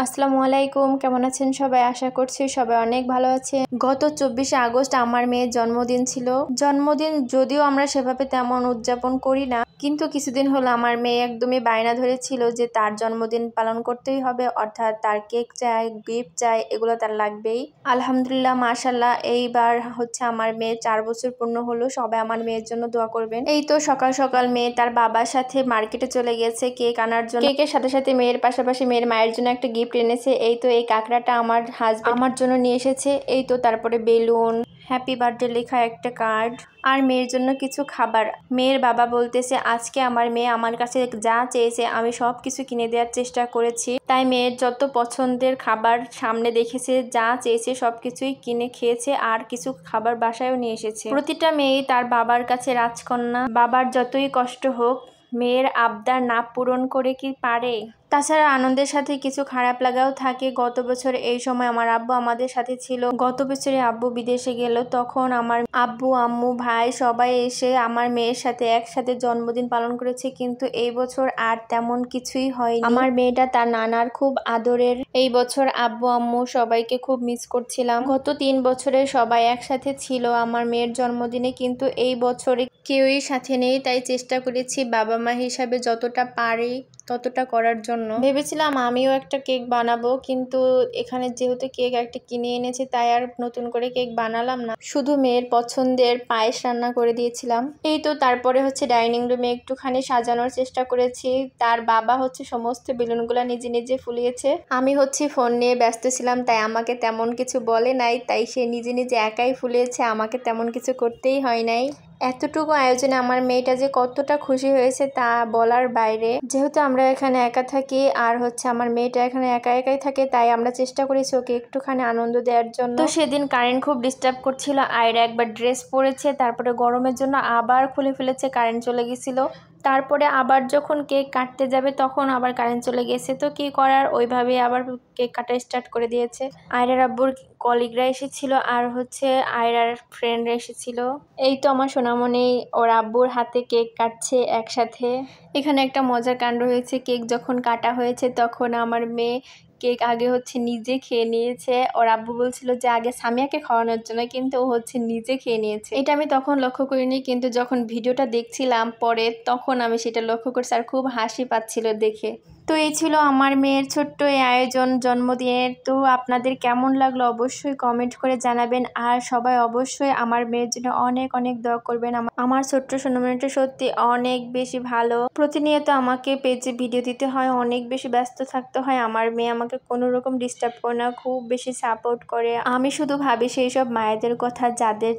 আসসালামু আলাইকুম, কেমন আছেন সবাই? আশা করছি সবাই অনেক ভালো আছে। গত 24শে আগস্ট আমার মেয়ের জন্মদিন ছিল। জন্মদিন যদিও আমরা সেভাবে তেমন উদযাপন করি না, কিন্তু কিছুদিন হলো আমার মেয়ে একদমই বায়না ধরেছিল যে তার জন্মদিন পালন করতেই হবে, অর্থাৎ তার কেক চাই, গিফট চাই, এগুলো তার লাগবেই। আলহামদুলিল্লাহ, মাশাল্লাহ, এইবার হচ্ছে আমার মেয়ের 4 বছর পূর্ণ হলো। সবাই আমার মেয়ের জন্য দোয়া করবেন। এই তো সকাল সকাল মেয়ে তার বাবার সাথে মার্কেটে চলে গেছে কেক আনার জন্য। কেকের সাথে সাথে মেয়ের পাশাপাশি মেয়ের মায়ের জন্য একটা গিফট এনেছে। এই তো এই কাঁকড়াটা আমার হাজবেন্ড আমার জন্য নিয়ে এসেছে। এই তো তারপরে বেলুন, হ্যাপি বার্থডে লেখা একটা কার্ড আর মেয়ের জন্য কিছু খাবার। মেয়ের বাবা বলতেছে আজকে আমার মেয়ে আমার কাছে যা চেয়েছে আমি সব কিছু কিনে দেওয়ার চেষ্টা করেছি। তাই মেয়ের যত পছন্দের খাবার সামনে দেখেছে, যা চেয়েছে সবকিছুই কিনে খেয়েছে আর কিছু খাবার বাসায়ও নিয়ে এসেছে। প্রতিটা মেয়ে তার বাবার কাছে রাজকন্যা। বাবার যতই কষ্ট হোক, মেয়ের আবদার না পূরণ করে কি পারে? তাছাড়া আনন্দের সাথে কিছু খারাপ লাগাও থাকে। গত বছর এই সময় আমার আব্বু আমাদের সাথে ছিল। গত বছরে আব্বু বিদেশে গেল, তখন আমার আব্বু, আম্মু, ভাই সবাই এসে আমার মেয়ের সাথে একসাথে জন্মদিন পালন করেছে, কিন্তু এই বছর আর তেমন কিছুই হয়নি। আমার মেয়েটা তার নানার খুব আদরের। এই বছর আব্বু আম্মু সবাইকে খুব মিস করছিলাম। গত 3 বছরে সবাই একসাথে ছিল আমার মেয়ের জন্মদিনে, কিন্তু এই বছরে কেউই সাথে নেই। তাই চেষ্টা করেছি বাবা মা হিসাবে যতটা পারি ততটা করার জন্য। ভেবেছিলাম আমিও একটা কেক বানাবো, কিন্তু এখানে যেহেতু কেক একটা কিনে এনেছি তাই আর নতুন করে কেক বানালাম না, শুধু মেয়ের পছন্দের পায়েস রান্না করে দিয়েছিলাম। এই তো তারপরে হচ্ছে ডাইনিং রুমে একটুখানি সাজানোর চেষ্টা করেছি। তার বাবা হচ্ছে সমস্ত বেলুনগুলা নিজে নিজে ফুলিয়েছে। আমি হচ্ছে ফোন নিয়ে ব্যস্ত ছিলাম, তাই আমাকে তেমন কিছু বলে নাই। তাই সে নিজে নিজে একাই ফুলিয়েছে, আমাকে তেমন কিছু করতেই হয় নাই। এতটুকু আয়োজনে আমার মেয়েটা যে কতটা খুশি হয়েছে তা বলার বাইরে। যেহেতু আমরা এখানে একা থাকি আর হচ্ছে আমার মেয়েটা এখানে একা একাই থাকে, তাই আমরা চেষ্টা করেছি ওকে একটুখানি আনন্দ দেওয়ার জন্য। তো সেদিন কারেন্ট খুব ডিস্টার্ব করছিল। আয়রা একবার ড্রেস পরেছে, তারপরে গরমের জন্য আবার খুলে ফেলেছে, কারেন্ট চলে গেছিল। তারপরে আবার যখন কেক কাটতে যাবে তখন আবার কারেন্ট চলে গেছে। তো কি করার, ওইভাবে আবার কেক কাটা স্টার্ট করে দিয়েছে। আয়রার আব্বুর কলিগরা এসেছিল আর হচ্ছে আয়রার ফ্রেন্ডরা এসেছিল। এই তো আমার সোনামণি ওর আব্বুর হাতে কেক কাটছে একসাথে। এখানে একটা মজার কাণ্ড হয়েছে। কেক যখন কাটা হয়েছে তখন আমার মেয়ে কেক আগে হচ্ছে নিজে খেয়ে নিয়েছে। ওর আব্বু বলছিল যে আগে সামিয়াকে খাওয়ানোর জন্য, কিন্তু ও হচ্ছে নিজে খেয়ে নিয়েছে। এটা আমি তখন লক্ষ্য করিনি, কিন্তু যখন ভিডিওটা দেখছিলাম পরে তখন আমি সেটা লক্ষ্য করছি আর খুব হাসি পাচ্ছিল দেখে। তো এই ছিল আমার মেয়ের ছোট্ট এই আয়োজন জন্মদিনের। তো আপনাদের কেমন লাগলো অবশ্যই কমেন্ট করে জানাবেন, আর সবাই অবশ্যই আমার মেয়ের জন্য অনেক অনেক দোয়া করবেন। আমার ছোট্ট সোনামণিটা সত্যি অনেক বেশি ভালো। প্রতিনিয়ত আমাকে পেজে ভিডিও দিতে হয়, অনেক বেশি ব্যস্ত থাকতে হয়। আমার মেয়ে আমাকে কোনো রকম ডিস্টার্ব করে না, খুব বেশি সাপোর্ট করে। আমি শুধু ভাবি সেই সব মায়েদের কথা যাদের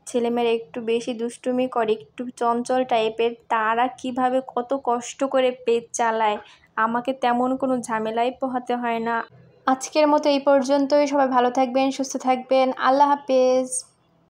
ছেলেমেয়েরা একটু বেশি দুষ্টুমি করে, একটু চঞ্চল টাইপের, তারা কিভাবে কত কষ্ট করে পেজ চালায়। আমাকে তেমন কোনো ঝামেলাই পোহাতে হয় না। আজকের মতো এই পর্যন্তই। সবাই ভালো থাকবেন, সুস্থ থাকবেন। আল্লাহ হাফেজ।